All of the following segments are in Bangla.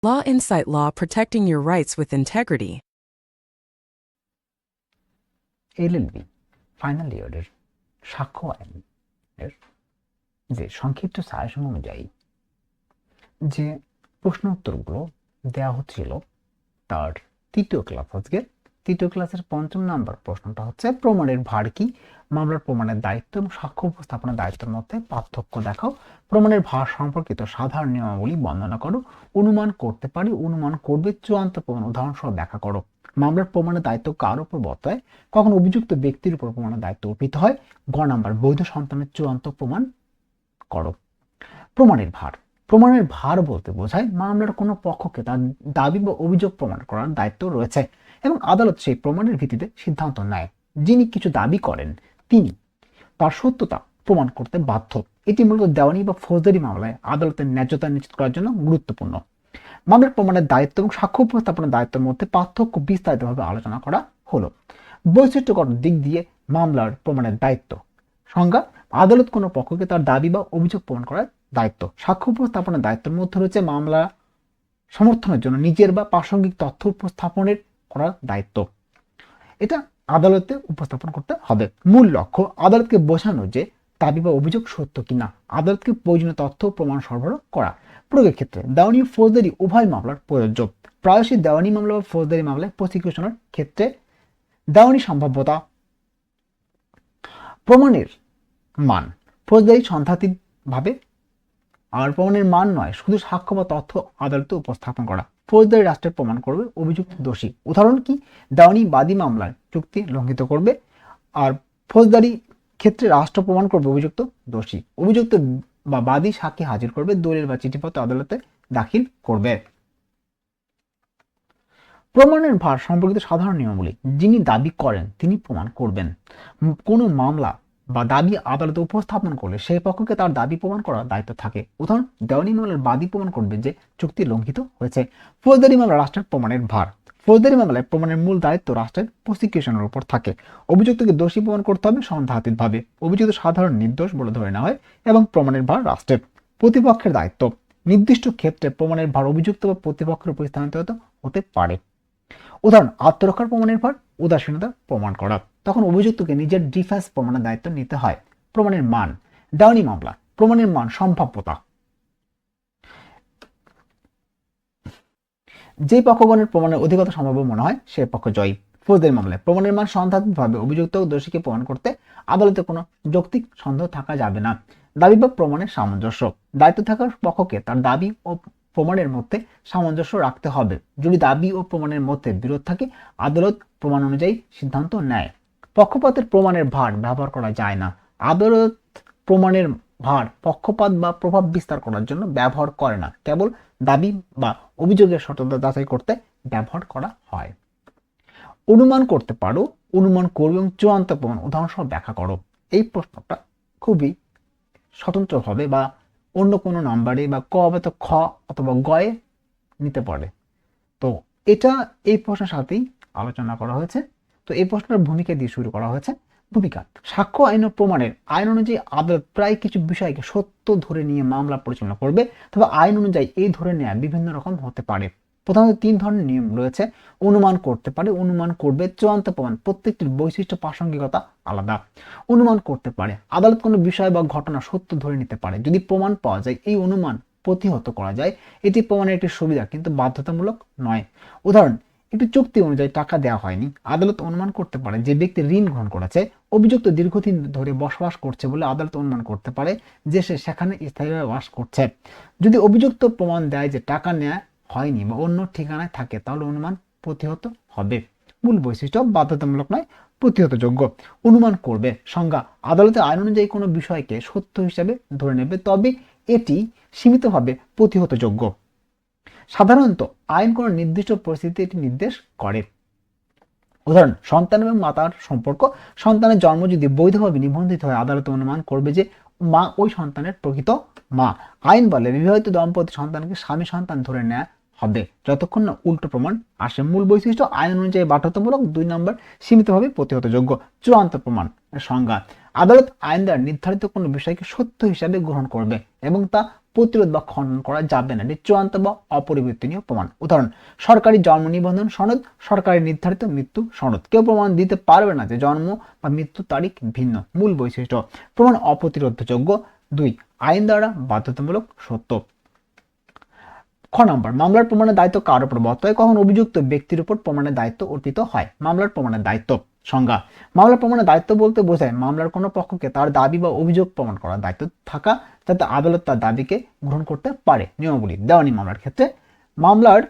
Law Insight Law, protecting your rights with integrity. LLB final ইয়ারের সাক্ষ্য আইনের যে সংক্ষিপ্ত সাজেশন অনুযায়ী যে প্রশ্ন উত্তরগুলো দেওয়া হচ্ছিল তার তৃতীয় ক্লাস, আজকে তৃতীয় ক্লাসের ৫ম নাম্বার প্রশ্নটা হচ্ছে প্রমাণের ভার কি, মামলার প্রমাণের দায়িত্ব এবং সাক্ষ্য উপস্থাপনার দায়িত্বের মধ্যে পার্থক্য দেখাও, প্রমাণের ভার সম্পর্কিত সাধারণ নিয়মাবলী বর্ণনা করো, অনুমান করতে পারি, অনুমান করবে, চূড়ান্ত প্রমাণ উদাহরণ সহ ব্যাখ্যা করো, মামলার প্রমাণের দায়িত্ব কার উপর বর্তায়, কখন অভিযুক্ত ব্যক্তির উপর প্রমাণের দায়িত্ব অর্পিত হয়, গ নাম্বার বৈধ সন্তানের চূড়ান্ত প্রমাণ করো। প্রমাণের ভার, প্রমাণের ভার বলতে বোঝায় মামলার কোনো পক্ষকে তার দাবি বা অভিযোগ প্রমাণ করার দায়িত্ব রয়েছে এবং আদালত সেই প্রমাণের ভিত্তিতে সিদ্ধান্ত নেয়। যিনি কিছু দাবি করেন তিনি তার সত্যতা প্রমাণ করতে বাধ্য। এটি মূলত দেওয়ানি বা ফৌজদারি মামলায় আদালতের ন্যায্যতা নিশ্চিত করার জন্য গুরুত্বপূর্ণ। মামলার প্রমাণের দায়িত্ব এবং সাক্ষ্য উপস্থাপনের দায়িত্বের মধ্যে পার্থক্য বিস্তারিতভাবে আলোচনা করা হলো। বৈশিষ্ট্যগত দিক দিয়ে মামলার প্রমাণের দায়িত্ব সংজ্ঞা: আদালত কোনো পক্ষকে তার দাবি বা অভিযোগ প্রমাণ করার দায়িত্ব। সাক্ষ্য উপস্থাপনের দায়িত্বের মধ্যে রয়েছে মামলা সমর্থনের জন্য নিজের বা প্রাসঙ্গিক তথ্য উপস্থাপনের করার দায়িত্ব। এটা আদালতে উপস্থাপন করতে হবে। মূল লক্ষ্য আদালতকে বোঝানো যে দাবি বা অভিযোগ সত্য কিনা, আদালতকে প্রয়োজনীয় তথ্য প্রমাণ সরবরাহ করা। প্রয়োগের ক্ষেত্রে দেওয়ানি ও ফৌজদারি উভয় মামলার প্রযোজ্য। প্রায়শই দেওয়ানি মামলা বা ফৌজদারি মামলায় প্রসিকিউশনের ক্ষেত্রে দেওয়ানি সম্ভাব্যতা প্রমাণের মান ফৌজদারি সন্দেহাতীতভাবে আর প্রমাণের মান নয়, শুধু সাক্ষ্য বা তথ্য আদালতে উপস্থাপন করা। ফৌজদারি রাষ্ট্রের প্রমাণ করবে অভিযুক্ত দোষী। উদাহরণ কি? দেওয়ানি বাদী মামলার চুক্তি লঙ্ঘিত করবে আর ফৌজদারি ক্ষেত্রে রাষ্ট্র প্রমাণ করবে অভিযুক্ত দোষী। অভিযুক্ত বা বাদী সাক্ষী হাজির করবে, দলিল বা চিঠিপত্র আদালতে দাখিল করবে। প্রমাণের ভার সম্পর্কিত সাধারণ নিয়মাবলী: যিনি দাবি করেন তিনি প্রমাণ করবেন। কোনো মামলা বা দাবি আদালতে উপস্থাপন করলে সেই পক্ষকে তার দাবি প্রমাণ করার দায়িত্ব থাকে। উদাহরণ: দেওয়ানি মামলার বাদী প্রমাণ করবে যে চুক্তি লঙ্ঘিত হয়েছে। ফৌজদারি মামলা রাষ্ট্রের প্রমাণের ভার: ফৌজদারি মামলায় প্রমাণের মূল দায়িত্ব রাষ্ট্রের প্রসিকিউশনের উপর থাকে। অভিযুক্তকে দোষী প্রমাণ করতে হবে সন্দেহাতীতভাবে। অভিযুক্ত সাধারণ নির্দোষ বলে ধরে নেওয়া হয় এবং প্রমাণের ভার রাষ্ট্রের। প্রতিপক্ষের দায়িত্ব: নির্দিষ্ট ক্ষেত্রে প্রমাণের ভার অভিযুক্ত বা প্রতিপক্ষের উপর স্থানান্তরিত হতে পারে। উদাহরণ: আত্মরক্ষার প্রমাণের ভার উদাসীনতা প্রমাণ করা, তখন অভিযুক্তকে নিজের ডিফেন্স প্রমাণের দায়িত্ব নিতে হয়। প্রমাণের মান: দেওয়ানি মামলা প্রমাণের মান সম্ভাব্যতা: যে পক্ষগণের প্রমাণের অধিকতা সম্ভাব্য মনে হয় সে পক্ষ জয়ী। ফৌজদারি মামলায় প্রমাণের মান সন্দেহাতীতভাবে অভিযুক্ত ও দোষীকে প্রমাণ করতে আদালতে কোনো যৌক্তিক সন্দেহ থাকা যাবে না। দাবি বা প্রমাণের সামঞ্জস্য: দায়িত্ব থাকার পক্ষকে তার দাবি ও প্রমাণের মধ্যে সামঞ্জস্য রাখতে হবে। যদি দাবি ও প্রমাণের মধ্যে বিরোধ থাকে আদালত প্রমাণ অনুযায়ী সিদ্ধান্ত নেয়। পক্ষপাতের প্রমাণের ভার ব্যবহার করা যায় না। আদালত প্রমাণের ভার পক্ষপাত বা প্রভাব বিস্তার করার জন্য ব্যবহার করে না, কেবল দাবি বা অভিযোগের সত্যতা যাচাই করতে ব্যবহার করা হয়। অনুমান করতে পারো, অনুমান করবে এবং চূড়ান্ত প্রমাণ উদাহরণসহ ব্যাখ্যা করো। এই প্রশ্নটা খুবই স্বতন্ত্রভাবে বা অন্য কোনো নাম্বারে বা ক অথবা খ অথবা গয়ে নিতে পারে। তো এটা এই প্রশ্নের সাথেই আলোচনা করা হয়েছে। তো এই প্রশ্নের ভূমিকা দিয়ে শুরু করা হয়েছে। ভূমিকা: সাক্ষ্য আইন ও প্রমাণের আইন অনুযায়ী আদালত প্রায় কিছু বিষয়কে সত্য ধরে নিয়ে মামলা পরিচালনা করবে, তবে আইন অনুযায়ী এই ধরে নেওয়া বিভিন্ন রকম হতে পারে। প্রধানত 3 ধরনের নিয়ম রয়েছে: অনুমান করতে পারে, অনুমান করবে, চূড়ান্ত প্রমাণ। প্রত্যেকটির বৈশিষ্ট্য প্রাসঙ্গিকতা আলাদা। অনুমান করতে পারে: আদালত কোনো বিষয় বা ঘটনা সত্য ধরে নিতে পারে যদি প্রমাণ পাওয়া যায়। এই অনুমান প্রতিহত করা যায়। এটি প্রমাণের একটি সুবিধা কিন্তু বাধ্যতামূলক নয়। উদাহরণ: একটি চুক্তি অনুযায়ী টাকা দেওয়া হয়নি। আদালত অনুমান করতে পারে যে ব্যক্তি ঋণ গ্রহণ করেছে। অভিযুক্ত দীর্ঘদিন ধরে বসবাস করছে বলে আদালত অনুমান করতে পারে যে সে সেখানে স্থায়ীভাবে বাস করছে। যদি অভিযুক্ত প্রমাণ দেয় যে টাকা নেওয়া হয়নি বা অন্য ঠিকানায় থাকে তাহলে অনুমান প্রতিহত হবে। মূল বৈশিষ্ট্য: বাধ্যতামূলক নয়, প্রতিহতযোগ্য। অনুমান করবে সংজ্ঞা: আদালতের আইন অনুযায়ী কোনো বিষয়কে সত্য হিসাবে ধরে নেবে, তবে এটি সীমিতভাবে প্রতিহতযোগ্য। সাধারণত আইন কোনো নির্দিষ্ট পরিস্থিতি এটি নির্দেশ করে। উদাহরণ: সন্তান এবং মাতার সম্পর্ক। সন্তানের জন্ম যদি বৈধভাবে নিবন্ধিত হয় আদালত অনুমান করবে যে মা ওই সন্তানের প্রকৃত মা। আইন বলে বিবাহিত দম্পতি সন্তানকে স্বামী সন্তান ধরে নেওয়া হবে যতক্ষণ না উল্টো প্রমাণ আসে। মূল বৈশিষ্ট্য: আইন অনুযায়ী বাধ্যতামূলক। 2 নম্বর, সীমিতভাবে প্রতিহতযোগ্য। চূড়ান্ত প্রমাণ সংজ্ঞা: আদালত আইন দ্বারা নির্ধারিত কোনো বিষয়কে সত্য হিসাবে গ্রহণ করবে এবং তা প্রতিরোধ বা খণ্ডন করা যাবে না, এটি চূড়ান্ত বা অপরিবর্তনীয় প্রমাণ। উদাহরণ, সরকারি জন্ম নিবন্ধন সনদ, সরকারি নির্ধারিত মৃত্যু সনদ। কেউ প্রমাণ দিতে পারবে না যে জন্ম বা মৃত্যু তারিখ ভিন্ন। মূল বৈশিষ্ট্য: প্রমাণ অপ্রতিরোধযোগ্য। 2, আইন দ্বারা বাধ্যতামূলক সত্য। খ নম্বর, মামলার প্রমাণের দায়িত্ব কার উপর বর্তায় হয়? কখন অভিযুক্ত ব্যক্তির উপর প্রমাণের দায়িত্ব অর্পিত হয়? মামলার প্রমাণের দায়িত্ব সংজ্ঞা: মামলার প্রমাণের দায়িত্ব বলতে বোঝায় মামলার কোনো পক্ষকে তার দাবি বা অভিযোগ প্রমাণ করার দায়িত্ব থাকা, যাতে আদালত তার দাবিকে গ্রহণ করতে পারে। নিয়মাবলী: দেওয়ানি মামলার ক্ষেত্রে মামলার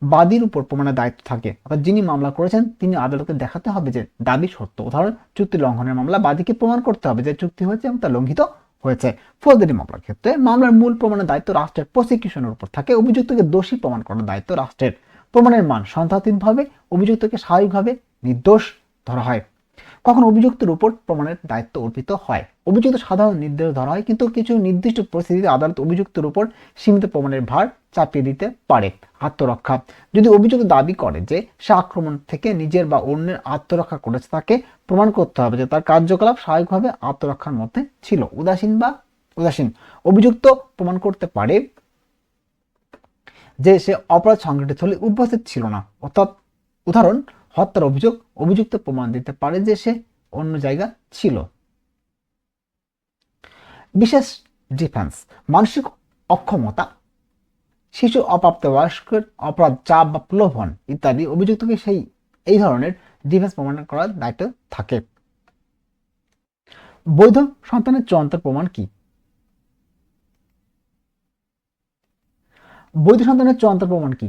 বাদীর উপর প্রমাণের দায়িত্ব থাকে, অর্থাৎ যিনি মামলা করেছেন তিনি আদালতকে দেখাতে হবে যে দাবি সত্য। উদাহরণ, চুক্তি লঙ্ঘনের মামলা বাদীকে প্রমাণ করতে হবে যে চুক্তি হয়েছে এবং তা লঙ্ঘিত হয়েছে। ফৌজদারি মামলার ক্ষেত্রে মামলার মূল প্রমাণের দায়িত্ব রাষ্ট্রের প্রসিকিউশনের উপর থাকে, অভিযুক্তকে দোষী প্রমাণ করার দায়িত্ব রাষ্ট্রের। প্রমাণের মান: সন্দেহাতীতভাবে অভিযুক্তকে স্বাভাবিকভাবে নির্দোষ ধরা হয়। কখন অভিযুক্তের উপর প্রমাণের দায়িত্ব অর্পিত হয়? অভিযুক্ত সাধারণ নির্দেশ ধরা হয়, কিন্তু কিছু নির্দিষ্ট পরিস্থিতিতে আদালত অভিযুক্তের উপর সীমিত প্রমাণের ভার চাপিয়ে দিতে পারে। আত্মরক্ষা: যদি অভিযুক্ত দাবি করে যে সে আক্রমণ থেকে নিজের বা অন্যের আত্মরক্ষা করেছে, তাকে প্রমাণ করতে হবে যে তার কার্যকলাপ স্বাভাবিকভাবে আত্মরক্ষার মধ্যে ছিল। উদাসীন অভিযুক্ত প্রমাণ করতে পারে যে সে অপরাধ সংঘটিত হলে উপস্থিত ছিল না, অর্থাৎ উদাহরণ, হত্যার অভিযোগ, অভিযুক্ত প্রমাণ দিতে পারে যে সে অন্য জায়গা ছিল। বিশেষ ডিফেন্স: মানসিক অক্ষমতা, শিশু, অপ্রাপ্তবয়স্কের অপরাধ, চাপ বা প্রলোভন ইত্যাদি অভিযুক্তকে এই ধরনের ডিফেন্স প্রমাণ করার দায়িত্ব থাকে। বৈধ সন্তানের চূড়ান্ত প্রমাণ কি? বৈধ সন্তানের চূড়ান্ত প্রমাণ কি?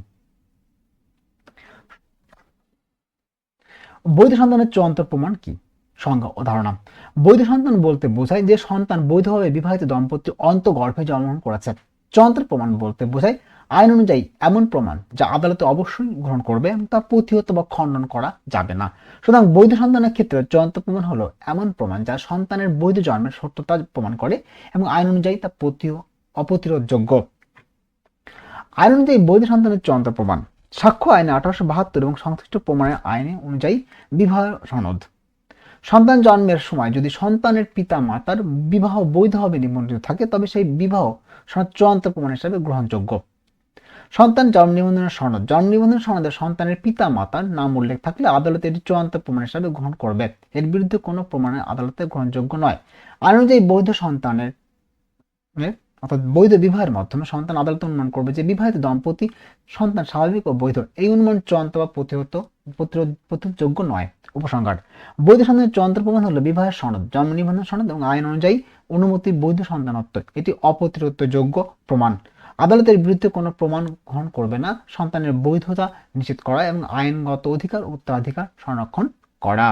বৈধ সন্তানের চূড়ান্ত প্রমাণ কি? সংজ্ঞা ও ধারণা: বৈধ সন্তান বলতে বোঝায় যে সন্তান বৈধভাবে বিবাহিত দম্পতির অন্তঃগর্ভে জন্মগ্রহণ করেছে। চূড়ান্ত প্রমাণ বলতে বোঝায় আইন অনুযায়ী এমন প্রমাণ যা আদালতে অবশ্যই গ্রহণ করবে এবং তা প্রতিহত বা খণ্ডন করা যাবে না। সুতরাং বৈধ সন্তানের ক্ষেত্রে চূড়ান্ত প্রমাণ হলো এমন প্রমাণ যা সন্তানের বৈধ জন্মের সত্যতা প্রমাণ করে এবং আইন অনুযায়ী তা অপ্রতিরোধযোগ্য। আইন অনুযায়ী বৈধ সন্তানের চূড়ান্ত প্রমাণ: সাক্ষ্য আইনে 1872 এবং সংশ্লিষ্ট প্রমাণের আইনে অনুযায়ী বিবাহ সনদ। সন্তান জন্মের সময় যদি সন্তানের পিতা মাতার বিবাহ বৈধভাবে নিবন্ধিত থাকে, তবে সেই বিবাহ সনদ চূড়ান্ত প্রমাণ হিসাবে গ্রহণযোগ্য। সন্তান জন্ম নিবন্ধনের সনদ: জন্ম নিবন্ধন সনদে সন্তানের পিতা মাতার নাম উল্লেখ থাকলে আদালত এটি চূড়ান্ত প্রমাণ হিসাবে গ্রহণ করবে। এর বিরুদ্ধে কোনো প্রমাণের আদালতে গ্রহণযোগ্য নয়। আইন অনুযায়ী বৈধ সন্তানের অর্থাৎ বৈধ বিবাহের মাধ্যমে সন্তান আদালত অনুমান করবে যে বিবাহিত দম্পতি সন্তান স্বাভাবিক ও বৈধ। এই অনুমান চূড়ান্ত বা প্রতিরোধযোগ্য নয়। উপসংহার: বৈধ সন্তানের চূড়ান্ত প্রমাণ হলো বিবাহের সনদ, জন্ম নিবন্ধন সনদ এবং আইন অনুযায়ী অনুমতি বৈধ সন্তানত্ব। এটি অপ্রতিরোধযোগ্য প্রমাণ। আদালতের বিরুদ্ধে কোনো প্রমাণ গ্রহণ করবে না। সন্তানের বৈধতা নিশ্চিত করা এবং আইনগত অধিকার উত্তরাধিকার সংরক্ষণ করা।